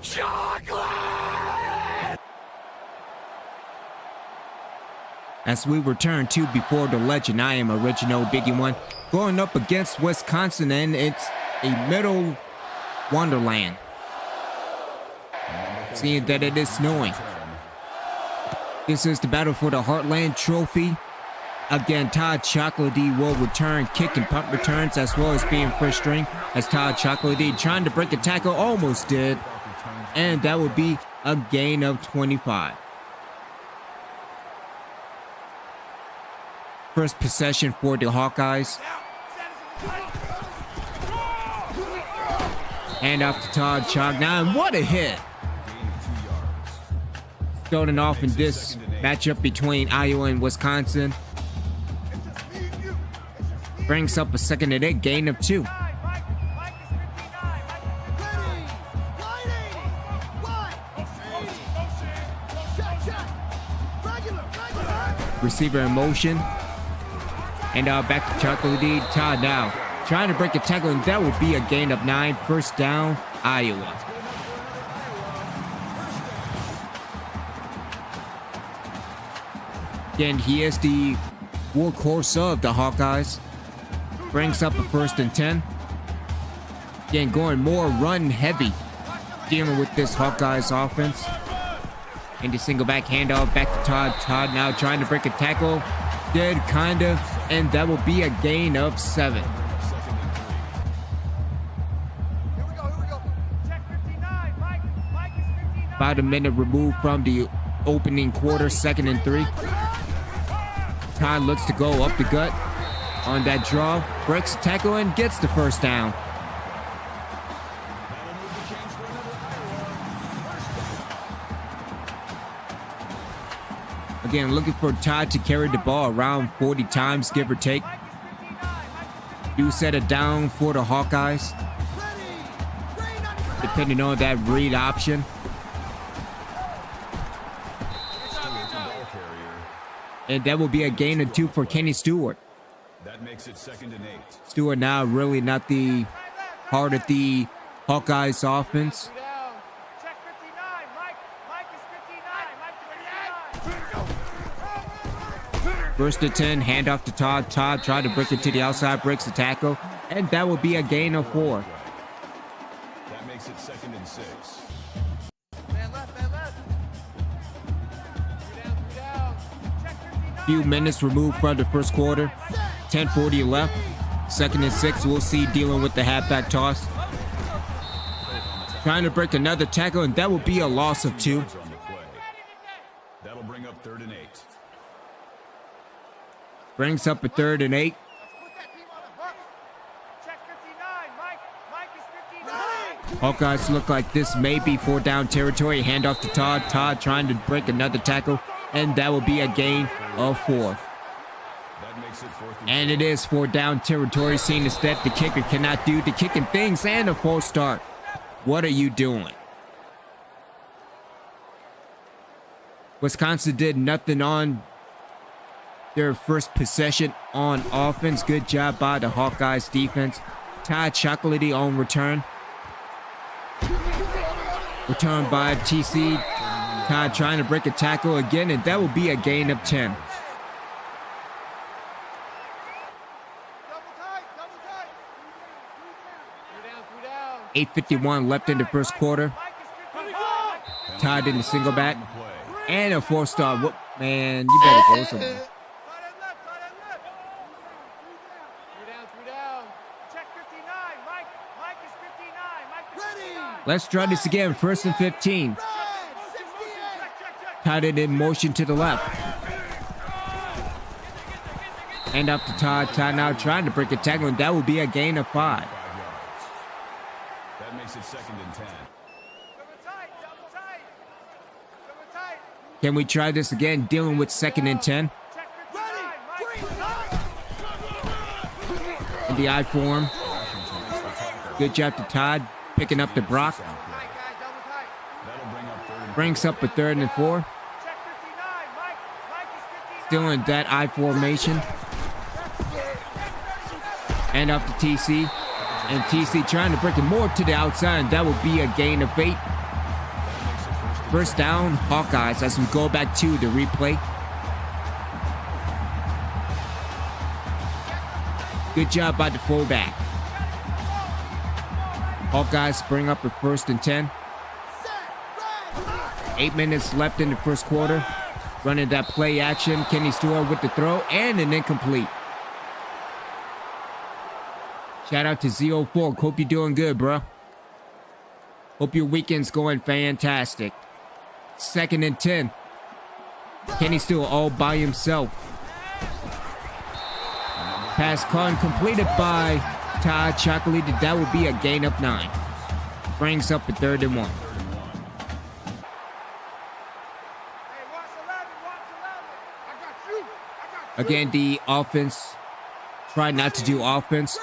Chocolate! As we return to Before the Legend, I am Original Biggie One, going up against Wisconsin, and it's a middle Wonderland. Seeing that it is snowing. This is the battle for the Heartland Trophy. Again, Todd Chocolatey will return kick and punt returns as well as being first string, as Todd Chocolatey trying to break a tackle, almost did. And that would be a gain of 25. First possession for the Hawkeyes. Hand off to Todd Choc. Now, and what a hit! Starting off in this matchup between Iowa and Wisconsin. Brings up a 2nd and 8, gain of 2. Receiver in motion. And back to Chocolatey. Todd now trying to break a tackle, and that would be a gain of 9. First down, Iowa. Again, he is the workhorse of the Hawkeyes. Brings up a 1st and 10. Again, going more run heavy, dealing with this Hawkeyes offense. And the single back handoff back to Todd. Todd now trying to break a tackle. Did kinda, and that will be a gain of 7. About a minute removed from the opening quarter, 2nd and 3. Todd looks to go up the gut on that draw, breaks the tackle and gets the first down. Again, looking for Todd to carry the ball around 40 times, give or take. Do set it down for the Hawkeyes, depending on that read option. And that will be a gain of 2 for Kenny Stewart. That makes it 2nd and 8. Stewart now really not the heart of the Hawkeyes offense. First and 10, handoff to Todd. Todd tried to break it to the outside, breaks the tackle, and that will be a gain of 4. That makes it 2nd and 6. Few minutes removed from the first quarter. 10:40 left. 2nd and 6. We'll see dealing with the halfback toss. Trying to break another tackle, and that will be a loss of 2. That'll bring up 3rd and 8. Brings up a 3rd and 8. Hawkeyes look like this may be 4th down territory. Handoff to Todd. Todd trying to break another tackle, and that will be a gain of 4. And it is 4th down territory, seeing as that the kicker cannot do the kicking things, and a false start. What are you doing? Wisconsin did nothing on their first possession on offense. Good job by the Hawkeyes defense. Todd Chocolatey on return. Return by TC. Todd trying to break a tackle again, and that will be a gain of 10. 8:51 left in the first quarter. Todd in the single back. And a 4-star. What, man, you better go somewhere. Let's try this again. 1st and 15. Todd in motion to the left. And up to Todd. Todd now trying to break a tackle, and that will be a gain of 5. That makes it 2nd and 10. Can we try this again? Dealing with 2nd and 10. In the I form. Good job to Todd. Picking up the Brock. Brings up a 3rd and 4. Still in that I formation. And up to TC. And TC trying to break it more to the outside. And that will be a gain of 8. First down, Hawkeyes as we go back to the replay. Good job by the fullback. Hawkeyes bring up a 1st and 10. 8 minutes left in the first quarter. Running that play action. Kenny Stewart with the throw and an incomplete. Shout out to Z04. Hope you're doing good, bro. Hope your weekend's going fantastic. 2nd and 10. Kenny Stewart all by himself. Pass con completed by Todd Chocolatey. That will be a gain of 9. Brings up a 3rd and 1. Again, the offense try not to do offense.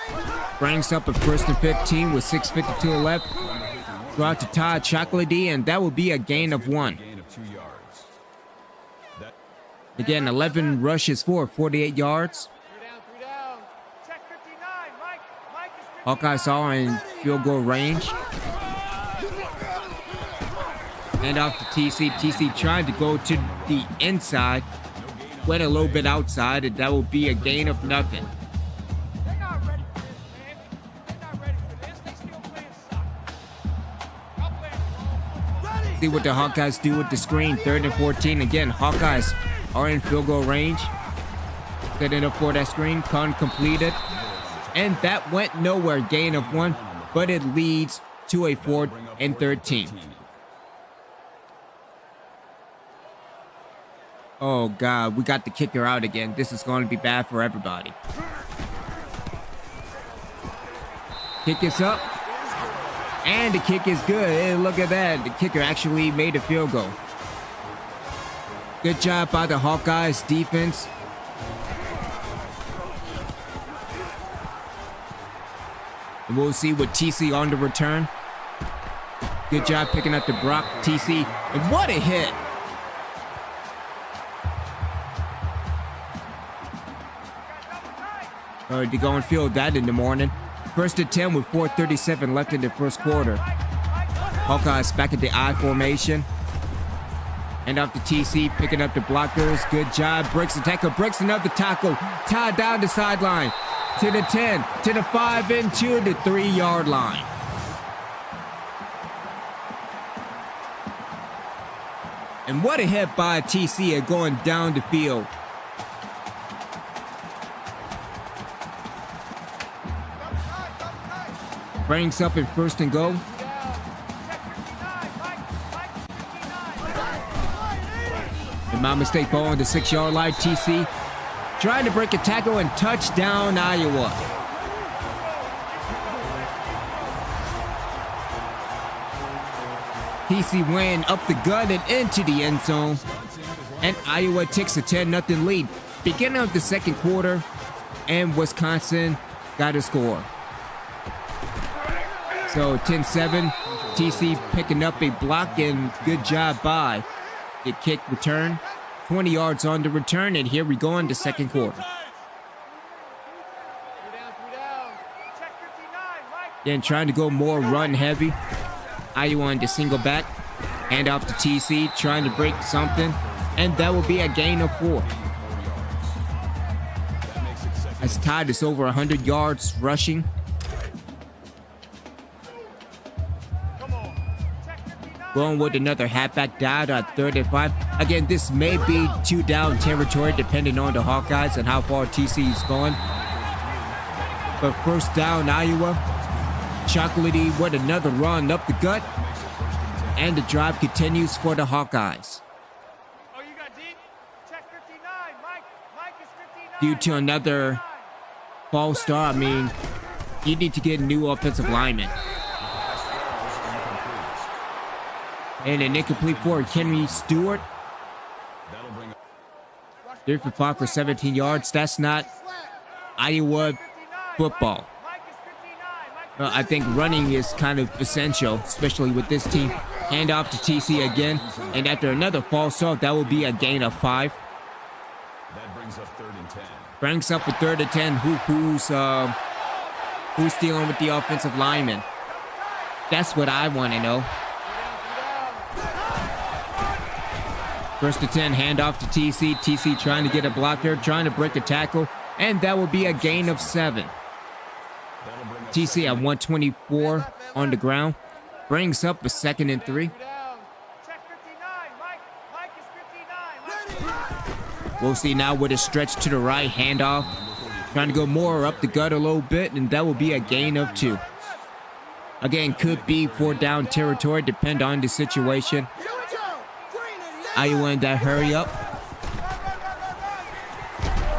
Brings up a 1st and 15 with 6:52 left. Throw out to Todd Chocolatey, and that will be a gain of 1. Again, 11 rushes for 48 yards. Hawkeyes are in field goal range. And off to TC. TC trying to go to the inside. Went a little bit outside, and that will be a gain of nothing. They're not ready for this, man. They're not ready for this. They still playing soccer. Y'all playing football. See what the Hawkeyes do with the screen. 3rd and 14. Again, Hawkeyes are in field goal range. Setting up for that screen. Con completed. And that went nowhere. Gain of 1. But it leads to a 4th and 13. Oh, God. We got the kicker out again. This is going to be bad for everybody. Kick is up. And the kick is good. Hey, look at that. The kicker actually made a field goal. Good job by the Hawkeyes defense. And we'll see what TC on the return. Good job picking up the block, TC. And what a hit. All right, to go and field that in the morning. 1st and 10 with 4:37 left in the first quarter. Hawkeyes back at the I formation. And off to TC, picking up the blockers. Good job. Breaks the tackle. Breaks another tackle. Tied down the sideline. To the 10. To the 5 and to the 3-yard line. And what a hit by TC at going down the field. Brings up in 1st and goal. And my mistake ball on the 6-yard line. TC trying to break a tackle and touchdown Iowa. TC went up the gut and into the end zone. And Iowa takes a 10-0 lead. Beginning of the second quarter. And Wisconsin got a score. So 10-7, TC picking up a block and good job by the kick return. 20 yards on the return, and here we go in the second quarter. Then trying to go more run heavy. Iowa on the single back. Hand off to TC, trying to break something. And that will be a gain of 4. As Todd is over 100 yards rushing. Going with another halfback dive at 3rd and 5. Again, this may be 2-down territory depending on the Hawkeyes and how far TC is going. But 1st down, Iowa. Chocolatey with another run up the gut. And the drive continues for the Hawkeyes. Oh, you got deep? Check 59. Mike is 59. Due to another false start, I mean, you need to get new offensive linemen. And an incomplete for Kenny Stewart. 3 for 5 for 17 yards. That's not Iowa football. I think running is kind of essential, especially with this team. Hand off to TC again. And after another false start, that will be a gain of 5. That brings up 3rd and 10. Brings up a 3rd and 10. Who's dealing with the offensive lineman? That's what I want to know. First and 10, handoff to TC. TC trying to get a block there, trying to break a tackle, and that will be a gain of 7. TC at 124 on the ground. Brings up a 2nd and 3. Check 59. Mike is 59. We'll see now with a stretch to the right, handoff. Trying to go more up the gut a little bit, and that will be a gain of 2. Again, could be 4th down territory, depend on the situation. Iowa in that hurry up.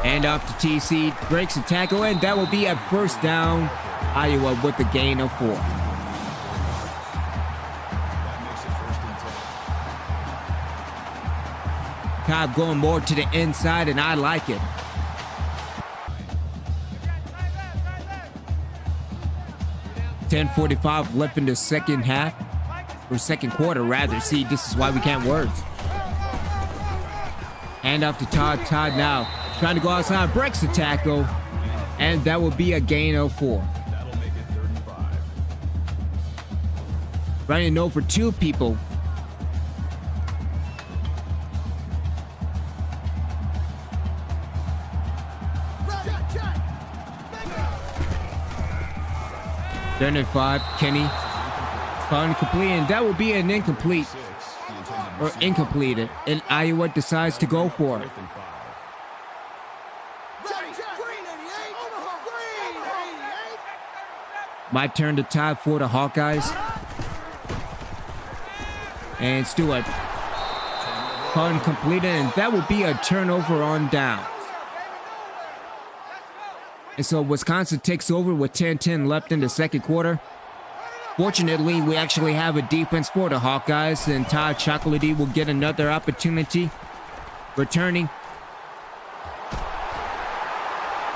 Handoff to TC, breaks a tackle, and that will be a 1st down. Iowa with a gain of 4. Cobb going more to the inside, and I like it. .45 left in the second half, or second quarter rather. See, this is why we can't words. Hand off to Todd. Todd now trying to go outside, breaks the tackle, and that will be a gain of 4. That'll make it 3rd and 5. Running over 2 people. Third and 5, Kenny. Found complete, and that will be an incomplete. Or incompleted. And Iowa decides to go for it. My turn to tie for the Hawkeyes. And Stewart. Uncompleted, and that will be a turnover on down. And so Wisconsin takes over with 10-10 left in the second quarter. Fortunately, we actually have a defense for the Hawkeyes, and Todd Chocolatey will get another opportunity. Returning.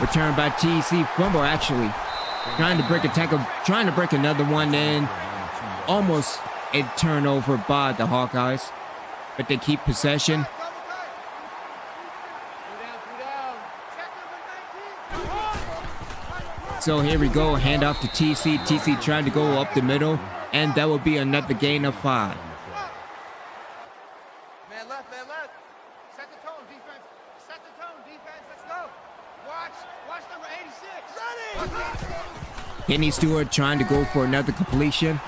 Returned by TC. Fumble, actually. Trying to break a tackle, trying to break another one, and almost a turnover by the Hawkeyes. But they keep possession. So here we go, handoff to TC. TC trying to go up the middle, and that will be another gain of 5. Man left. Set the tone, defense. Let's go. Watch number 86. Ready. Kenny Stewart trying to go for another completion.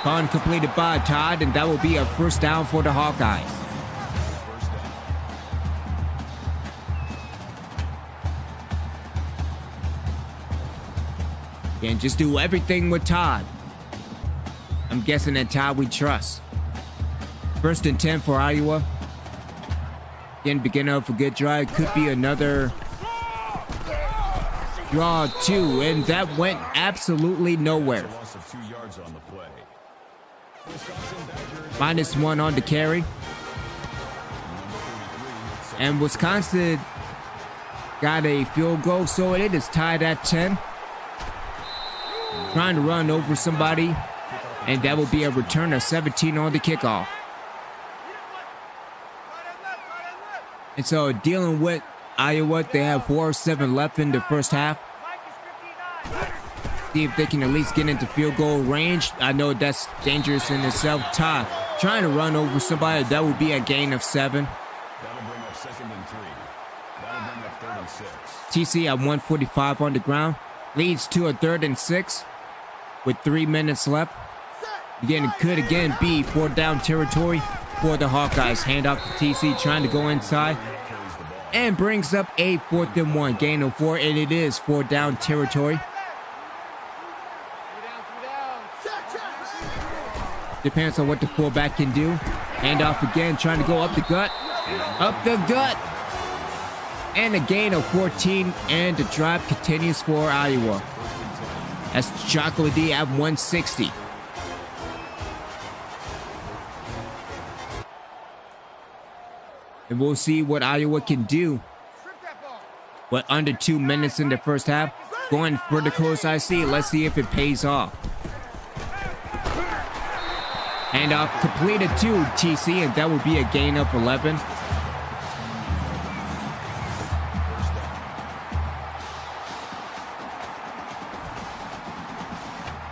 Completed by Todd, and that will be a 1st down for the Hawkeyes. And just do everything with Todd. I'm guessing that Todd we trust. 1st and 10 for Iowa. Again, beginning of a good drive. Could be another draw 2, and that went absolutely nowhere. Loss of 2 yards on the play. -1 on the carry. And Wisconsin got a field goal, so it is tied at 10. Trying to run over somebody, and that will be a return of 17 on the kickoff. And so dealing with Iowa, they have 4:07 left in the first half. See if they can at least get into field goal range. I know that's dangerous in itself. Todd trying to run over somebody, that would be a gain of 7. That'll bring up 2nd and 3. That'll bring up 3rd and 6. TC at 145 on the ground. Leads to a 3rd and 6 with 3 minutes left. Again, it could again be 4th down territory for the Hawkeyes. Handoff to TC trying to go inside. And brings up a 4th and 1. Gain of 4, and it is 4th down territory. Depends on what the fullback can do. Handoff again, trying to go up the gut. Up the gut. And a gain of 14, and the drive continues for Iowa. That's Chocolatey at 160. And we'll see what Iowa can do. But under 2 minutes in the first half, going vertical as I see. Let's see if it pays off. Handoff completed to TC, and that would be a gain of 11.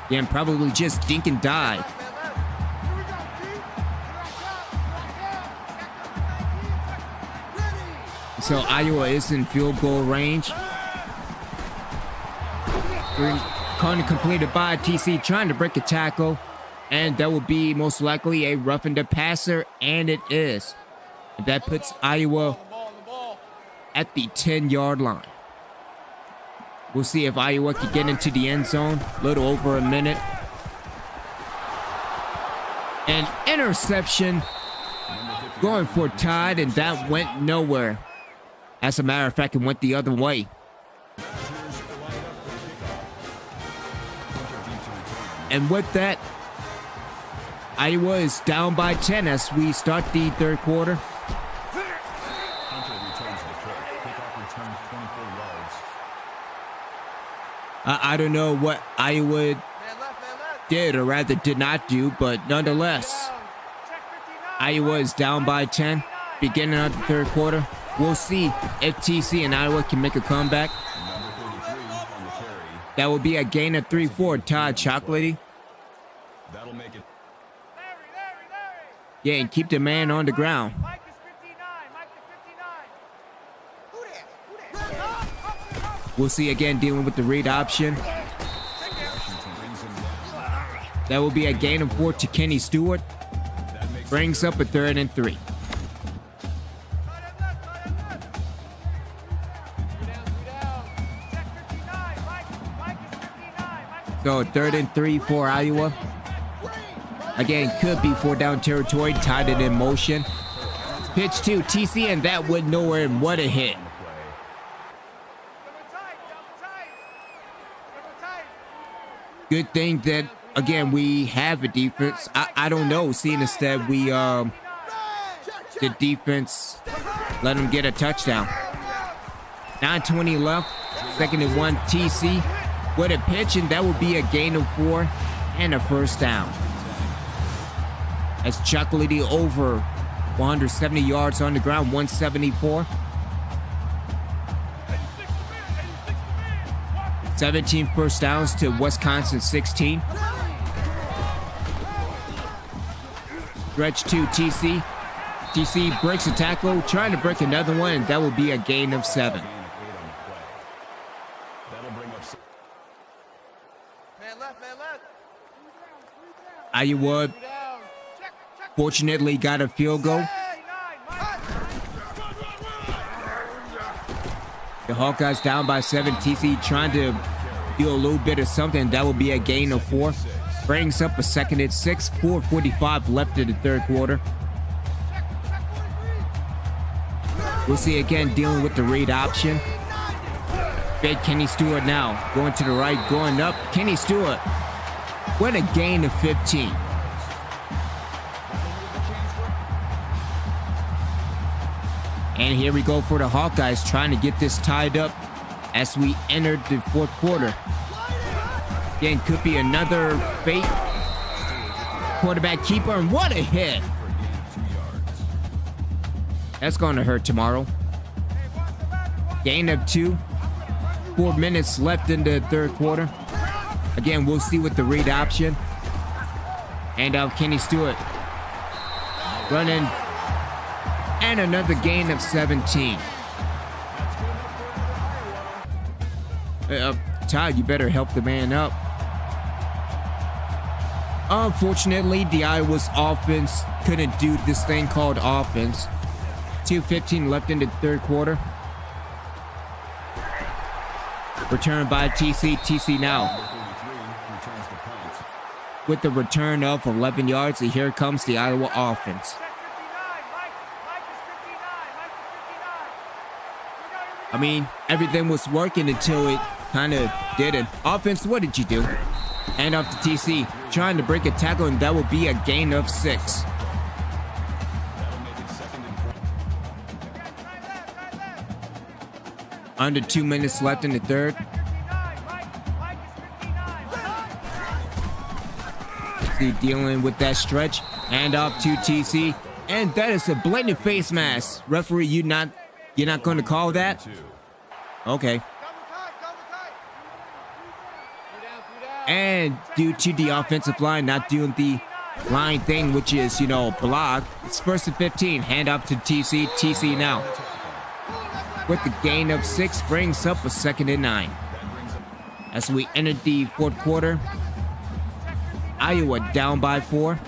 Again, probably just dink and dive. So Iowa is in field goal range. Corner completed by TC, trying to break a tackle. And that will be most likely a roughing the passer, and it is. And that puts Iowa at the 10-yard line. We'll see if Iowa can get into the end zone. A little over a minute. An interception going for Todd, and that went nowhere. As a matter of fact, it went the other way. And with that, Iowa is down by 10 as we start the third quarter. I don't know what Iowa did, or rather did not do, but nonetheless, Iowa is down by 10, beginning of the third quarter. We'll see if TC and Iowa can make a comeback. That will be a gain of 3 for Todd Chocolatey. That'll make it. Yeah, and keep the man on the ground. We'll see again dealing with the read option. That will be a gain of 4 to Kenny Stewart. Brings up a 3rd and 3. So 3rd and 3 for Iowa. Again, could be 4-down territory, tied it in motion. Pitch to TC, and that went nowhere, and what a hit. Good thing that, again, we have a defense. I don't know, seeing as that we, the defense let them get a touchdown. 9:20 left, 2nd and 1, TC. With a pitch, and that would be a gain of 4 and a 1st down. As Chocolatey over 170 yards on the ground, 174. 17 first downs to Wisconsin 16. Stretch to TC. TC breaks a tackle, trying to break another one, and that will be a gain of 7. Iowa fortunately got a field goal. The Hawkeyes down by 7. TC trying to do a little bit of something. That will be a gain of 4. Brings up a 2nd and 6. 4:45 left in the third quarter. We'll see again dealing with the read option. Big Kenny Stewart now going to the right, going up. Kenny Stewart. What a gain of 15. And here we go for the Hawkeyes, trying to get this tied up as we enter the fourth quarter. Again, could be another fake quarterback keeper, and what a hit. That's going to hurt tomorrow. Gain of 2. 4 minutes left in the third quarter. Again, we'll see with the read option. And out Kenny Stewart. Running. And another gain of 17. Todd, you better help the man up. Unfortunately, the Iowa's offense couldn't do this thing called offense. 2:15 left in the third quarter. Return by TC. TC now. With the return of 11 yards, and here comes the Iowa offense. I mean, everything was working until it kind of didn't. Offense, what did you do? Hand off to TC, trying to break a tackle, and that will be a gain of 6. Under 2 minutes left in the third. See, dealing with that stretch. Hand off to TC, and that is a blatant face mask. Referee, you're not going to call that? Okay. And due to the offensive line not doing the line thing, which is, block, it's 1st and 15. Hand off to TC. TC now. with the gain of 6 brings up a 2nd and 9. As we enter the 4th quarter, Iowa down by 4.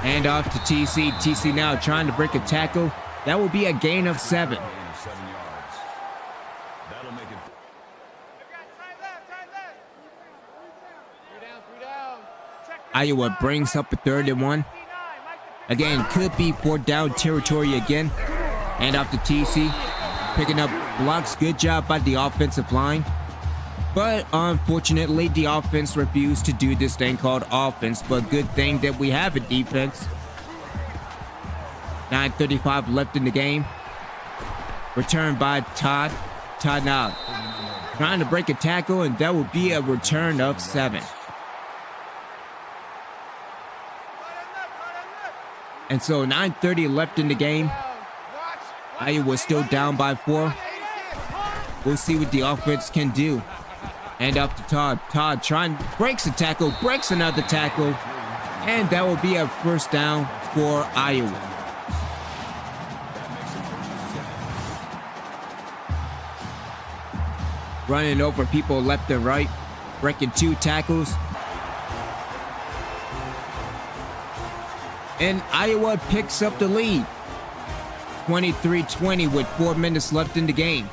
Hand off to TC. TC now trying to break a tackle. That will be a gain of 7. Gain of 7 yards. That'll make it. Iowa brings up a 3rd and 1. Again, could be 4th down territory again. Hand off to TC. Picking up blocks. Good job by the offensive line. But unfortunately, the offense refused to do this thing called offense. But good thing that we have a defense. 9:35 left in the game. Return by Todd. Todd now trying to break a tackle, and that will be a return of 7. And so 9:30 left in the game. Iowa still down by 4. We'll see what the offense can do. Hand off to Todd. Todd breaks a tackle, breaks another tackle, and that will be a 1st down for Iowa. Running over people left and right, breaking 2 tackles. And Iowa picks up the lead. 23-20 with 4 minutes left in the game.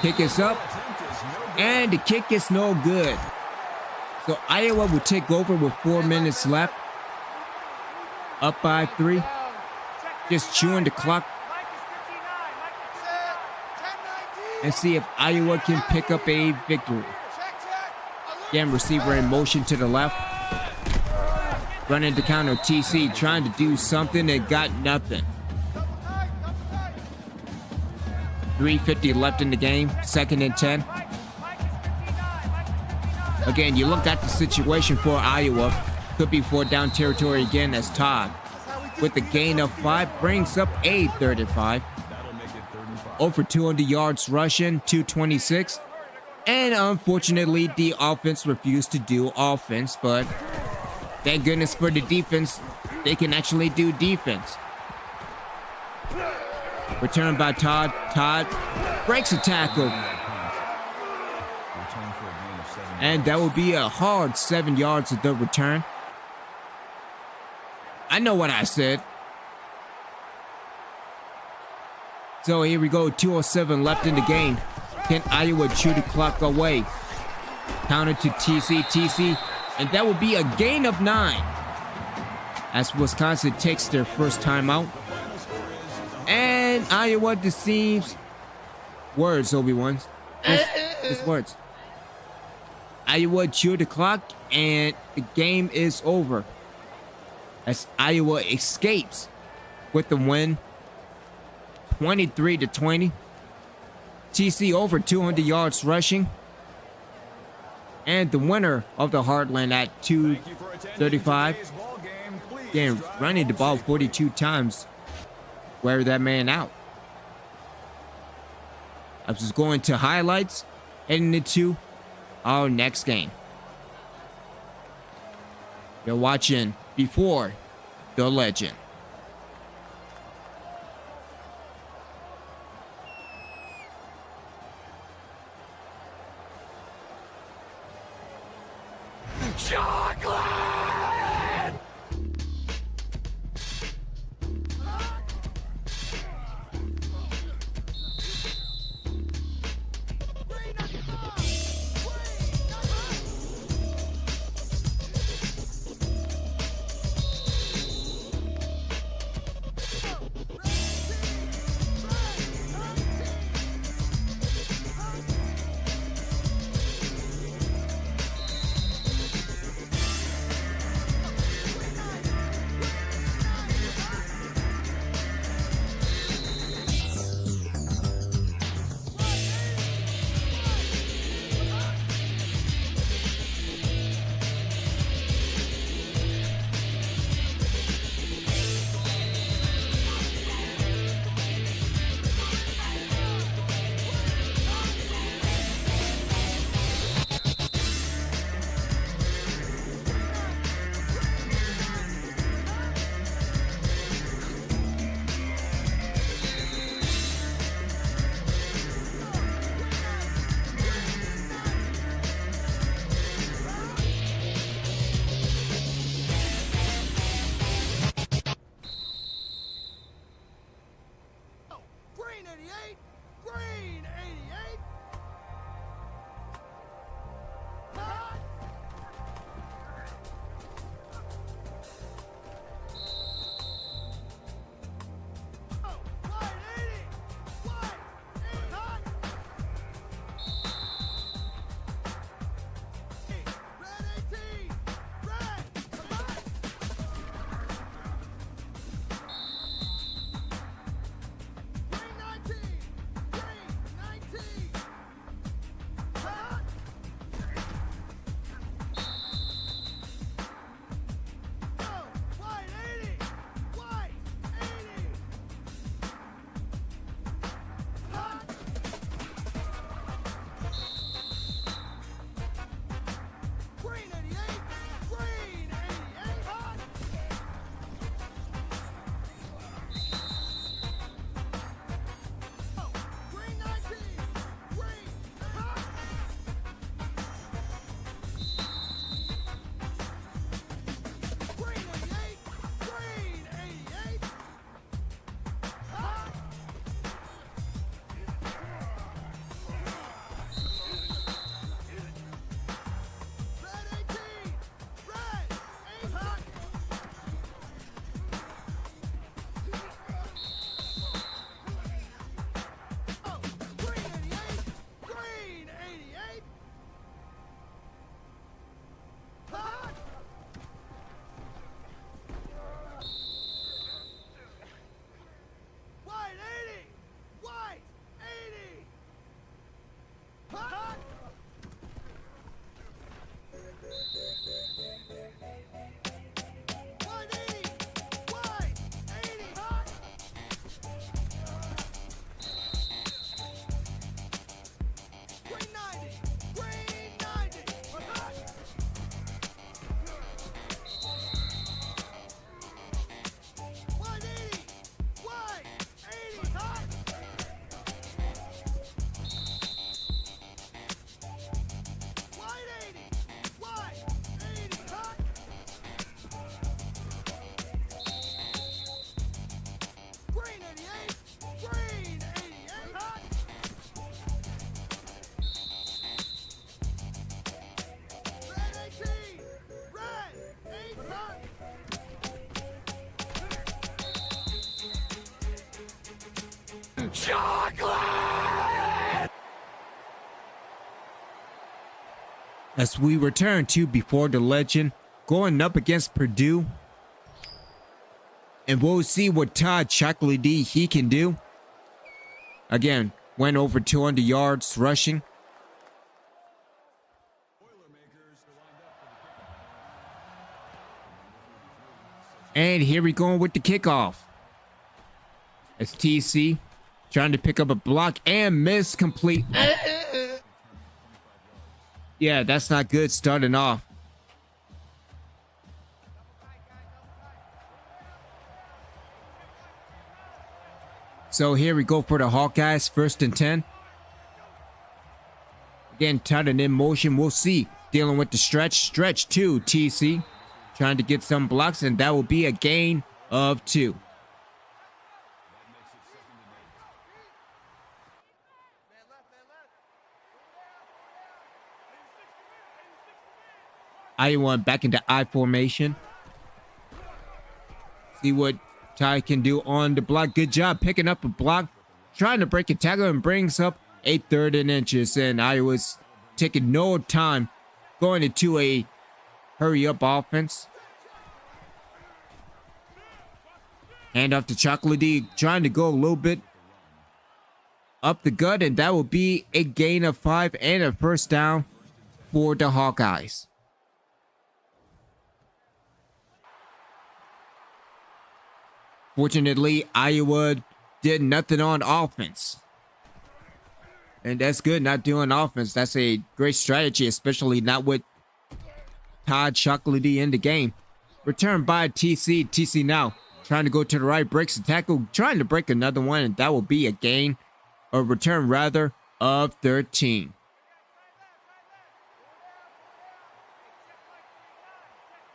Kick is up, and the kick is no good. So Iowa will take over with 4 minutes left. Up by 3. Just chewing the clock. And see if Iowa can pick up a victory. Again, receiver in motion to the left. Running the counter, TC trying to do something and got nothing. 3:50 left in the game, 2nd and 10. Again, you look at the situation for Iowa. Could be 4th down territory again as Todd, with the gain of 5, brings up a 3rd and 5. Over 200 yards rushing, 226. And unfortunately, the offense refused to do offense, but thank goodness for the defense. They can actually do defense. Return by Todd. Todd breaks a tackle. And that will be a hard 7 yards of the return. I know what I said. So here we go, 2:07 left in the game. Can Iowa chew the clock away? Counter to TC, and that will be a gain of 9. As Wisconsin takes their first timeout. And Iowa deceives. Words, Obi-Wan. It's words. Iowa chew the clock, and the game is over. As Iowa escapes with the win. 23-20. TC over 200 yards rushing. And the winner of the Heartland at 2:35. Again, running the ball 42 times. Wear that man out. I was just going to highlights, heading into our next game. You're watching Before the Legend. Chocolate! Chocolate! As we return to Before the Legend, going up against Purdue. And we'll see what Todd Chocolatey he can do. Again, went over 200 yards rushing. And here we go with the kickoff. As TC trying to pick up a block and miss complete. Yeah, that's not good starting off. So here we go for the Hawkeyes, 1st and 10. Again, Titan in motion. We'll see. Dealing with the stretch. Stretch 2, TC. Trying to get some blocks, and that will be a gain of 2. Iowa back into I formation. See what Ty can do on the block. Good job picking up a block. Trying to break a tackle and brings up a 3rd and inches. And Iowa's taking no time going into a hurry up offense. Hand off to Chocolatey, trying to go a little bit up the gut, and that will be a gain of 5 and a 1st down for the Hawkeyes. Fortunately, Iowa did nothing on offense. And that's good, not doing offense. That's a great strategy, especially not with Todd Chocolatey in the game. Return by TC. TC now trying to go to the right, breaks the tackle, trying to break another one, and that will be a gain, or return rather, of 13.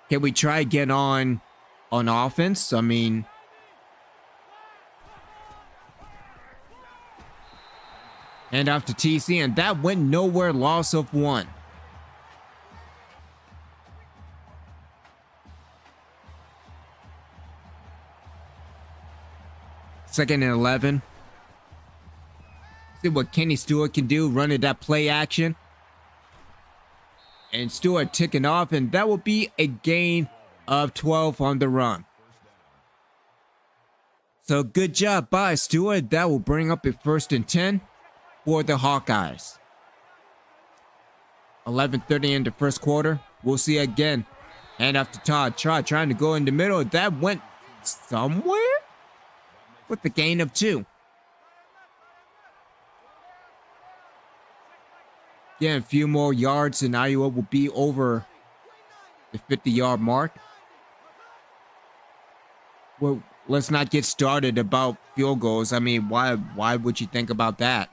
Can we try again on offense? I mean, hand off to TC, and that went nowhere. Loss of 1. Second and 11. See what Kenny Stewart can do, running that play action. And Stewart ticking off, and that will be a gain of 12 on the run. So good job by Stewart. That will bring up a 1st and 10 for the Hawkeyes. 11:30 in the 1st quarter. We'll see again. Hand off to Todd. Trying to go in the middle. That went somewhere with the gain of 2. Yeah, a few more yards and Iowa will be over the 50-yard mark. Well, let's not get started about field goals. I mean, why would you think about that?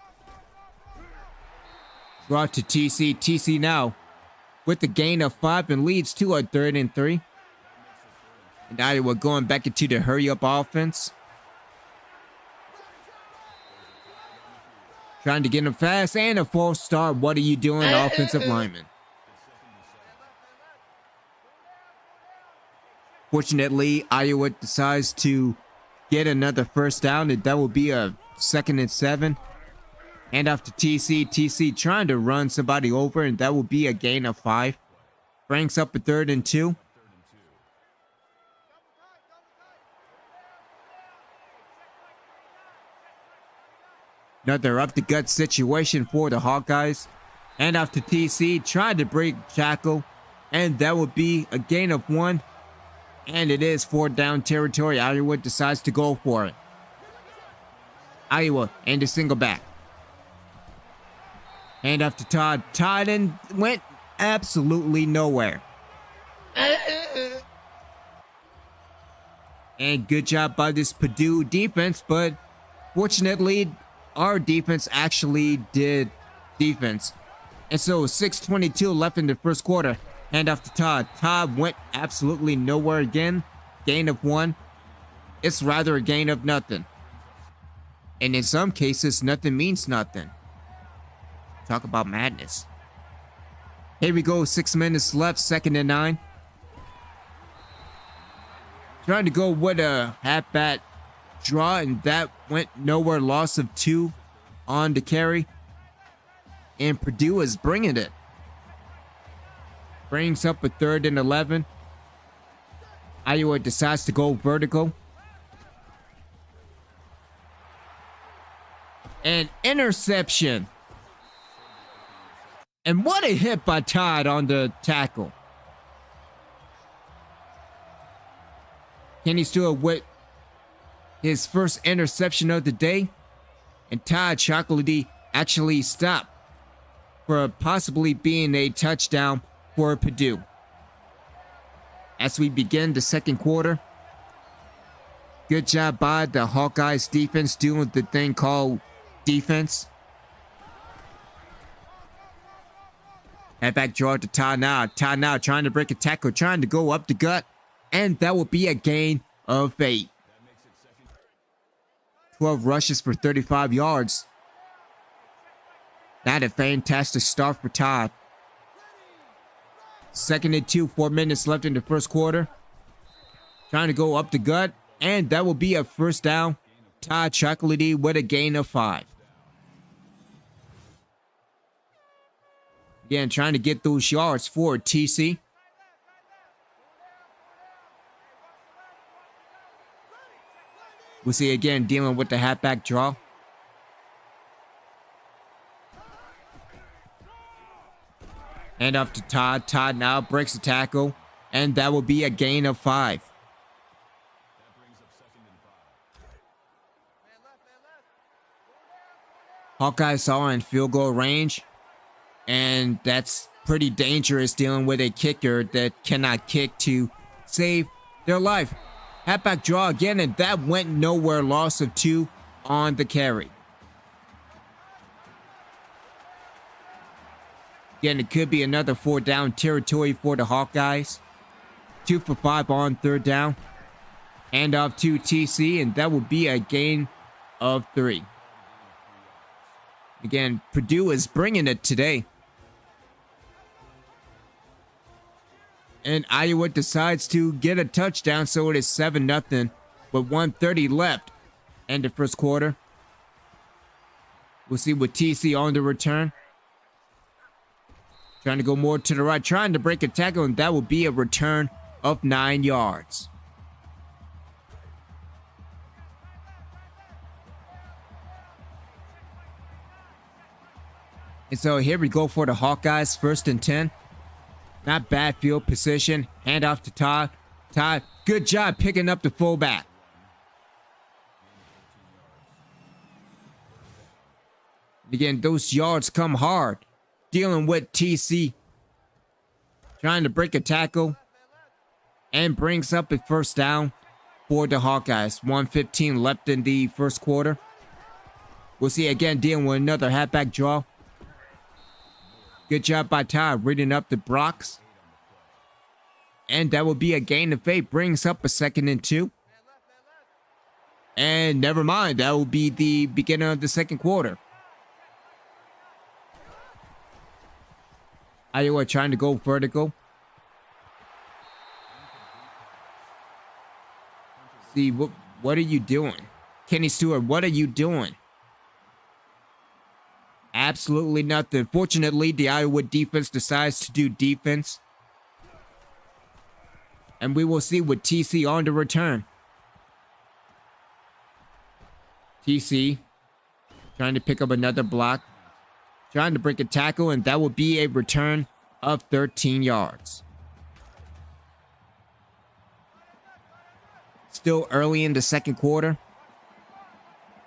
Brought to TC. TC now with the gain of 5 and leads to a 3rd and 3. And Iowa going back into the hurry-up offense. Trying to get him fast and a false start. What are you doing, offensive lineman? Fortunately, Iowa decides to get another 1st down, and that will be a 2nd and 7. Hand off to TC. TC trying to run somebody over, and that will be a gain of 5. Brings up a 3rd and 2. Another up the gut situation for the Hawkeyes. Hand off to TC, trying to break Jackal, and that would be a gain of 1. And it is 4th down territory. Iowa decides to go for it. Iowa and a single back. Hand off to Todd. Todd and went absolutely nowhere. And good job by this Purdue defense, but fortunately, our defense actually did defense. And so 6:22 left in the 1st quarter. Hand off to Todd. Todd went absolutely nowhere again. Gain of 1. It's rather a gain of nothing. And in some cases, nothing means nothing. Talk about madness. Here we go. 6 minutes left. 2nd and 9. Trying to go with a halfback draw, and that went nowhere. Loss of 2 on the carry. And Purdue is bringing it. Brings up a 3rd and 11. Iowa decides to go vertical. An interception. And what a hit by Todd on the tackle. Kenny Stewart with his first interception of the day. And Todd Chocolatey actually stopped for possibly being a touchdown for Purdue. As we begin the second quarter, good job by the Hawkeyes defense doing the thing called defense. Halfback draw to Todd now. Todd now trying to break a tackle, trying to go up the gut. And that will be a gain of 8. 12 rushes for 35 yards. That a fantastic start for Todd. 2nd and 2, 4 minutes left in the first quarter. Trying to go up the gut. And that will be a first down. Todd Chocolatey with a gain of 5. Again, trying to get those yards for TC. We'll see again dealing with the halfback draw. Hand off to Todd. Todd now breaks the tackle. And that will be a gain of 5. Hawkeyes are in field goal range. And that's pretty dangerous dealing with a kicker that cannot kick to save their life. Halfback draw again, and that went nowhere. Loss of 2 on the carry. Again, it could be another 4th down territory for the Hawkeyes. 2 for 5 on 3rd down. Hand off to TC, and that will be a gain of 3. Again, Purdue is bringing it today. And Iowa decides to get a touchdown, so it is 7-0 with 1:30 left in the first quarter. We'll see with TC on the return. Trying to go more to the right, trying to break a tackle, and that will be a return of 9 yards. And so here we go for the Hawkeyes, 1st and 10. Not bad field position. Hand off to Todd. Todd, good job picking up the fullback. Again, those yards come hard. Dealing with TC. Trying to break a tackle. And brings up a first down for the Hawkeyes. 1:15 left in the first quarter. We'll see again dealing with another halfback draw. Good job by Todd reading up the blocks. And that will be a gain of 8. Brings up a 2nd and 2. And never mind. That will be the beginning of the second quarter. Iowa trying to go vertical. See, what are you doing? Kenny Stewart, what are you doing? Absolutely nothing. Fortunately, the Iowa defense decides to do defense. And we will see with TC on the return. TC trying to pick up another block. Trying to break a tackle, and that will be a return of 13 yards. Still early in the second quarter.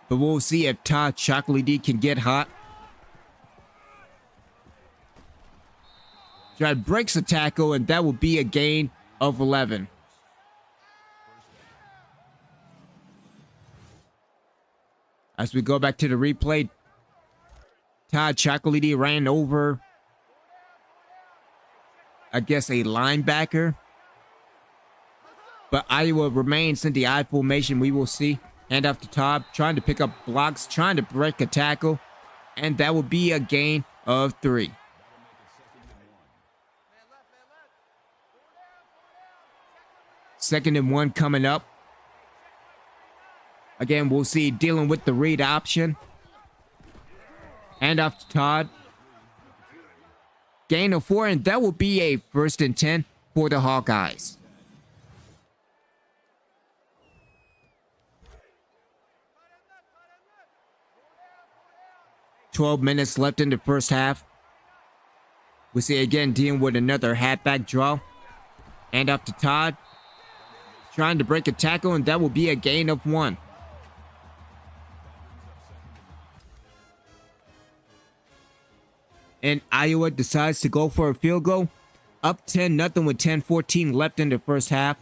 But we'll see if Todd Chocolatey can get hot. Breaks a tackle, and that will be a gain of 11. As we go back to the replay, Todd Chocolatey ran over, I guess, a linebacker. But Iowa remains in the I formation. We will see. Hand off to Todd, trying to pick up blocks, trying to break a tackle. And that will be a gain of 3. Second and 1 coming up. Again, we'll see dealing with the read option. Hand off to Todd. Gain of 4, and that will be a 1st and 10 for the Hawkeyes. "12 minutes left in the first half. We see again dealing with another halfback draw. Hand off to Todd. Trying to break a tackle, and that will be a gain of 1. And Iowa decides to go for a field goal. Up 10-0 with 10:14 left in the first half.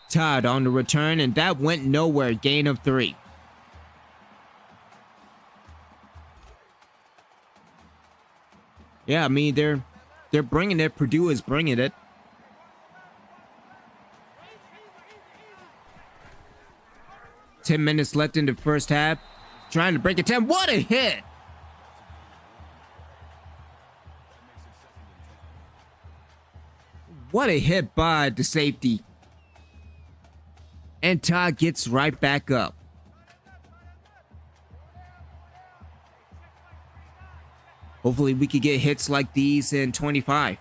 Todd on the return, and that went nowhere. Gain of 3. Yeah, I mean, they're bringing it. Purdue is bringing it. "10 minutes left in the first half. Trying to break a 10. What a hit! What a hit by the safety. And Todd gets right back up. Hopefully we could get hits like these in 25.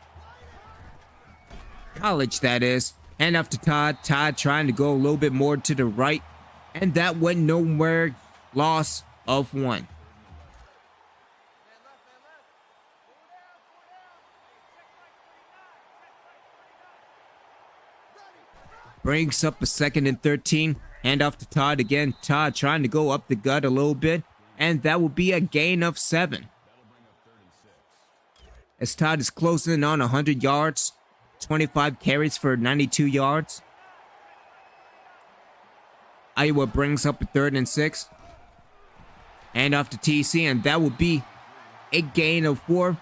College, that is. Hand off to Todd. Todd trying to go a little bit more to the right. And that went nowhere. Loss of 1. Brings up a 2nd and 13. Hand off to Todd again. Todd trying to go up the gut a little bit. And that will be a gain of 7. As Todd is closing on 100 yards. 25 carries for 92 yards. Iowa brings up a 3rd and 6. Hand off to TC, and that will be a gain of 4.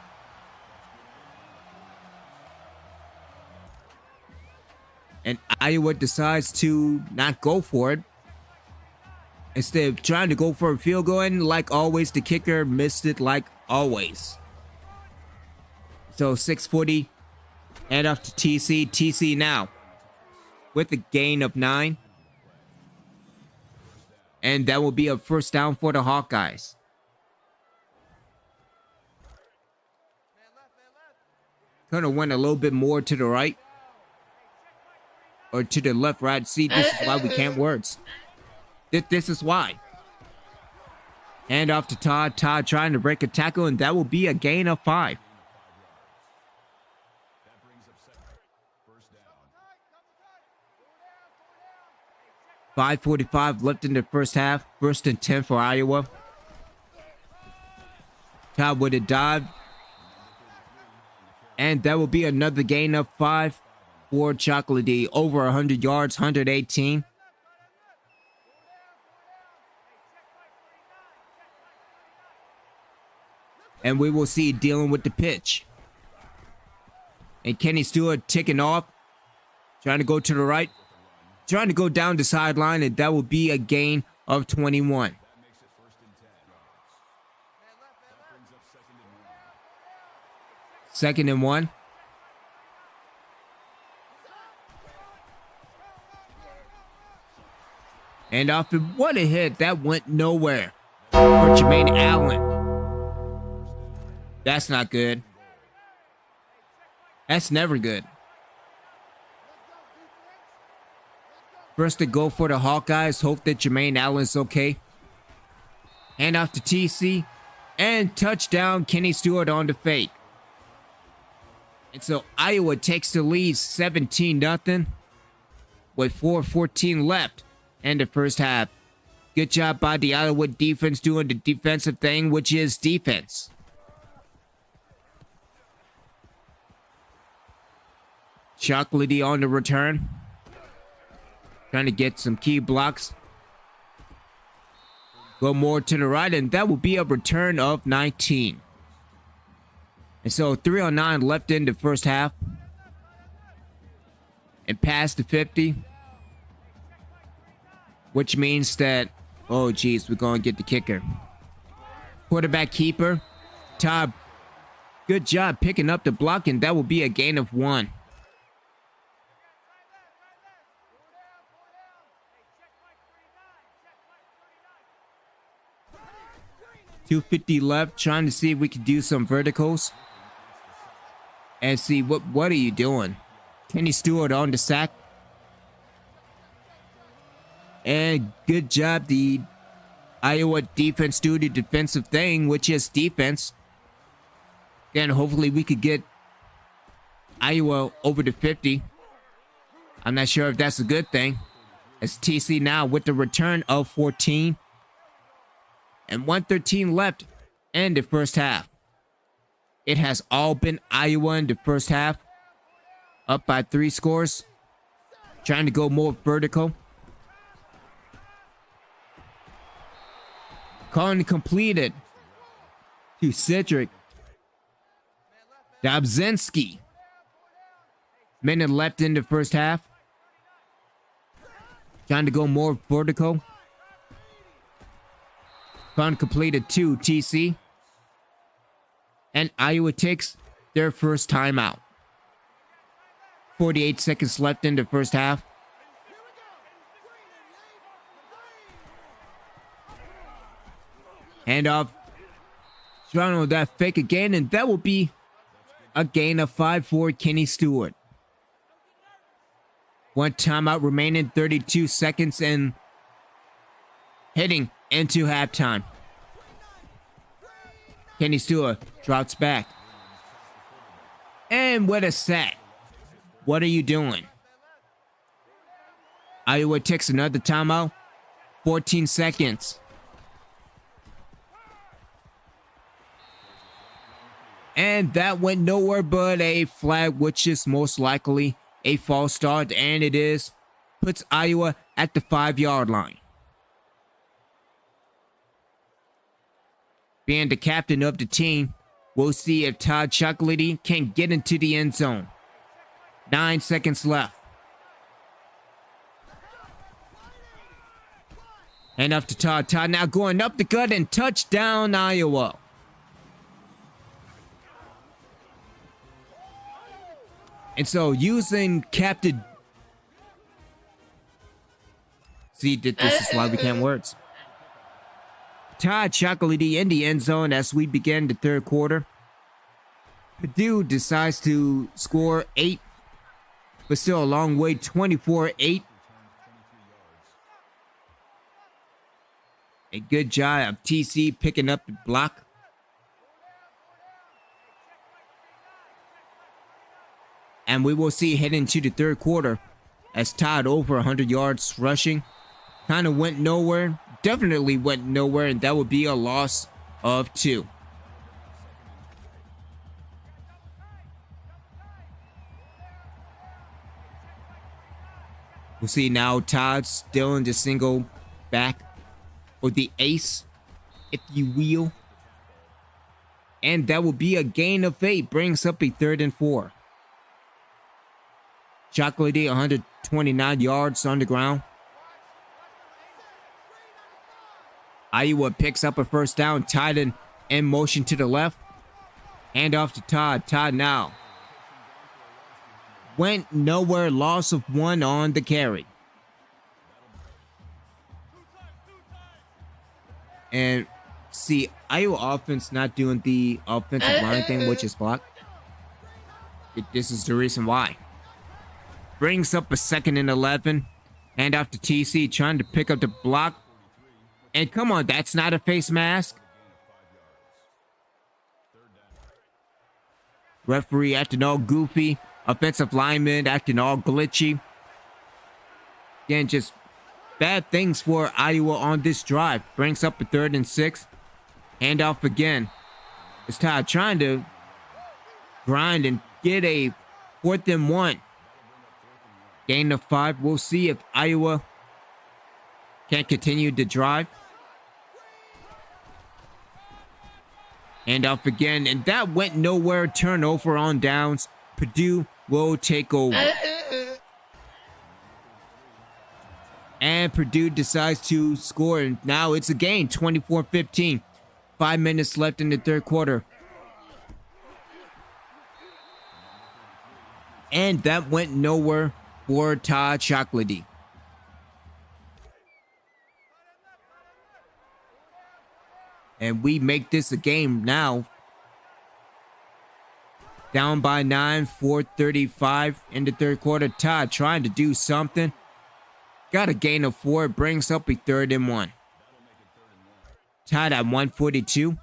And Iowa decides to not go for it. Instead of trying to go for a field goal, and like always, the kicker missed it like always. So 6:40. Hand off to TC. TC now with a gain of 9. And that will be a 1st down for the Hawkeyes. Kind of went a little bit more to the right. Or to the left, right. See, this is why we can't words. This is why. Hand off to Todd. Todd trying to break a tackle, and that will be a gain of 5. 5:45 left in the first half. 1st and 10 for Iowa. Todd with a dive. And that will be another gain of 5 for Chocolatey. Over 100 yards, 118. And we will see dealing with the pitch. And Kenny Stewart ticking off. Trying to go to the right. Trying to go down the sideline, and that will be a gain of 21. Second and 1. And off it, what a hit. That went nowhere for Jermaine Allen. That's not good. That's never good. First to go for the Hawkeyes. Hope that Jermaine Allen's okay. Hand off to TC. And touchdown, Kenny Stewart on the fake. And so Iowa takes the lead 17-0 with 4:14 left in the first half. Good job by the Iowa defense doing the defensive thing, which is defense. Chocolatey on the return. Trying to get some key blocks. Go more to the right, and that will be a return of 19. And so 3:09 left in the first half. And past the 50. Which means that, oh geez, we're going to get the kicker. Quarterback keeper. Todd Good job picking up the block, and that will be a gain of 1. 2:50 left, trying to see if we can do some verticals. And see, what are you doing? Kenny Stewart on the sack. And good job, the Iowa defense do the defensive thing, which is defense. Again, hopefully we could get Iowa over the 50. I'm not sure if that's a good thing. As TC now with the return of 14. And 1:13 left in the first half. It has all been Iowa in the first half. Up by 3 scores. Trying to go more vertical. Calling completed to Cedric Dobzinski. Minute left in the first half. Trying to go more vertical. Calling completed to TC. And Iowa takes their first timeout. 48 seconds left in the first half. Handoff. Trying with that fake again, and that will be a gain of 5 for Kenny Stewart. 1 timeout remaining, 32 seconds, and heading into halftime. Kenny Stewart drops back. And what a sack. What are you doing? Iowa takes another timeout. 14 seconds. And that went nowhere but a flag, which is most likely a false start, and it is. Puts Iowa at the 5-yard line. Being the captain of the team, we'll see if Todd Chocolatey can get into the end zone. 9 seconds left. And up to Todd. Todd now going up the gut and touchdown Iowa. And so using Captain... See, this is why we can't words. Todd Chocolatey in the end zone as we begin the third quarter. Purdue decides to score 8, but still a long way, 24-8. A good job of TC picking up the block. And we will see heading into the third quarter as Todd over 100 yards rushing. Kind of went nowhere. Definitely went nowhere, and that would be a loss of 2. We'll see now Todd still in the single back, or the ace, if you will. And that will be a gain of 8, brings up a 3rd and 4. Chocolatey 129 yards on the ground. Iowa picks up a first down. Tight end in motion to the left. Hand off to Todd. Todd now. Went nowhere. Loss of 1 on the carry. And see, Iowa offense not doing the offensive line thing, which is block. This is the reason why. Brings up a 2nd and 11. Hand off to TC, trying to pick up the block. And come on, that's not a face mask. Referee acting all goofy. Offensive lineman acting all glitchy. Again, just bad things for Iowa on this drive. Brings up a 3rd and 6. Hand off again. It's Todd trying to grind and get a 4th and 1. Gain of 5. We'll see if Iowa can continue the drive. And off again. And that went nowhere. Turnover on downs. Purdue will take over. And Purdue decides to score. And now it's a gain. 24-15. 5 minutes left in the third quarter. And that went nowhere for Todd Chocolatey. And we make this a game now. Down by 9, 4:35 in the third quarter. Todd trying to do something. Got a gain of 4. It brings up a 3rd and 1. Tied at 142.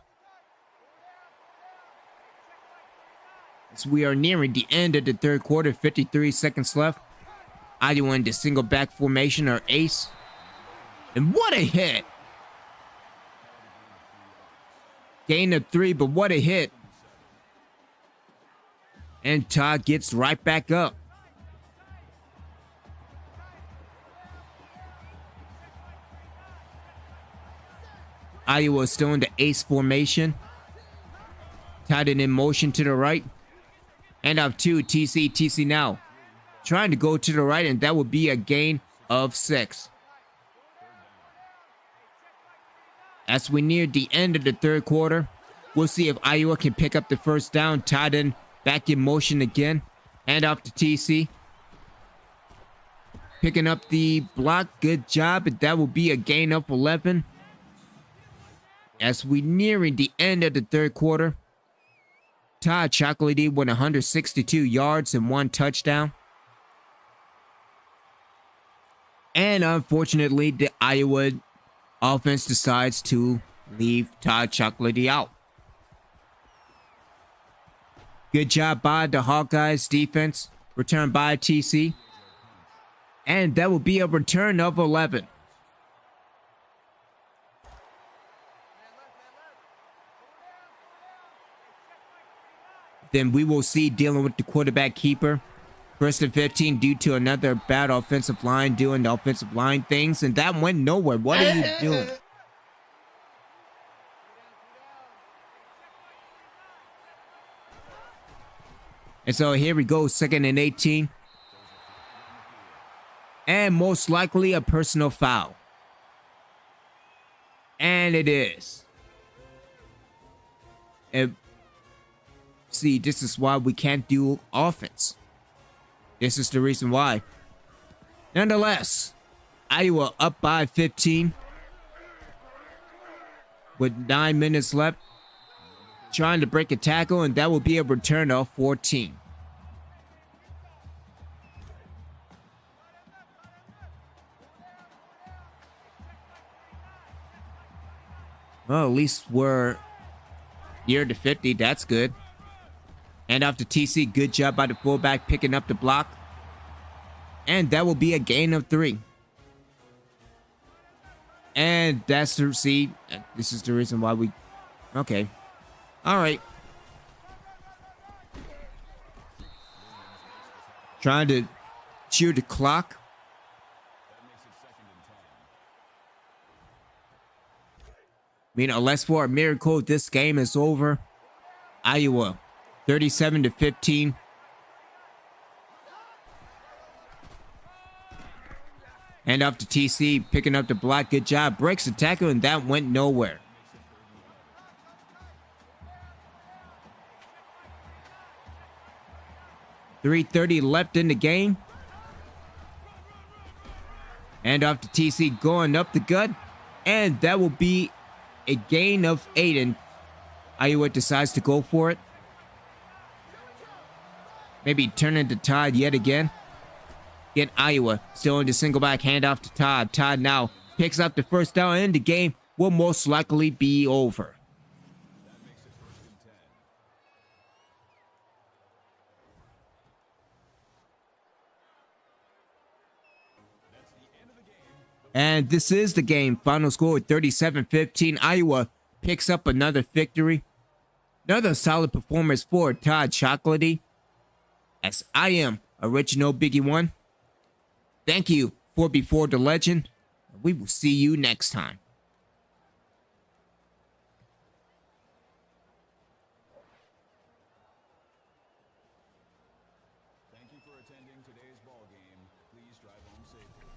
As we are nearing the end of the third quarter, 53 seconds left. Iowa in the single back formation or ace. And what a hit. Gain of 3, but what a hit. And Todd gets right back up. Iowa still in the ace formation. Todd in motion to the right. And up 2, TC now. Trying to go to the right, and that would be a gain of 6. As we near the end of the third quarter, we'll see if Iowa can pick up the first down. Todd in back in motion again. And off to TC. Picking up the block. Good job. But that will be a gain of 11. As we nearing the end of the third quarter, Todd Chocolatey with 162 yards and 1 touchdown. And unfortunately, the Iowa offense decides to leave Todd Chocolatey out. Good job by the Hawkeyes defense. Return by TC. And that will be a return of 11. Then we will see dealing with the quarterback keeper. 1st and 15 due to another bad offensive line doing the offensive line things. And that went nowhere. What are you doing? And so here we go, 2nd and 18. And most likely a personal foul. And it is. And see, this is why we can't do offense. This is the reason why. Nonetheless, Iowa up by 15. With 9 minutes left. Trying to break a tackle, and that will be a return of 14. Well, at least we're near the 50. That's good. And off to TC. Good job by the fullback picking up the block. And that will be a gain of 3. And that's the, see, this is the reason why we, okay. All right. Trying to cheer the clock. I mean, unless for a miracle, this game is over. Iowa, 37-15. And off to TC, picking up the block. Good job. Breaks the tackle, and that went nowhere. .330 left in the game. And off to TC, going up the gut. And that will be a gain of 8. And Iowa decides to go for it. Maybe turn into Todd yet again. Get Iowa still in the single back handoff to Todd. Todd now picks up the first down, and the game will most likely be over. And this is the game. Final score 37-15. Iowa picks up another victory. Another solid performance for Todd Chocolatey. As I am Original Biggie One. Thank you for Before the Legend. We will see you next time. Thank you for attending today's ball game. Please drive home safely.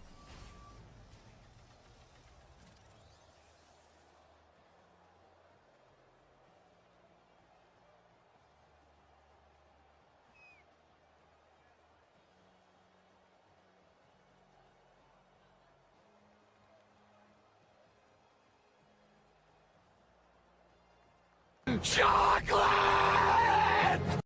Chocolate!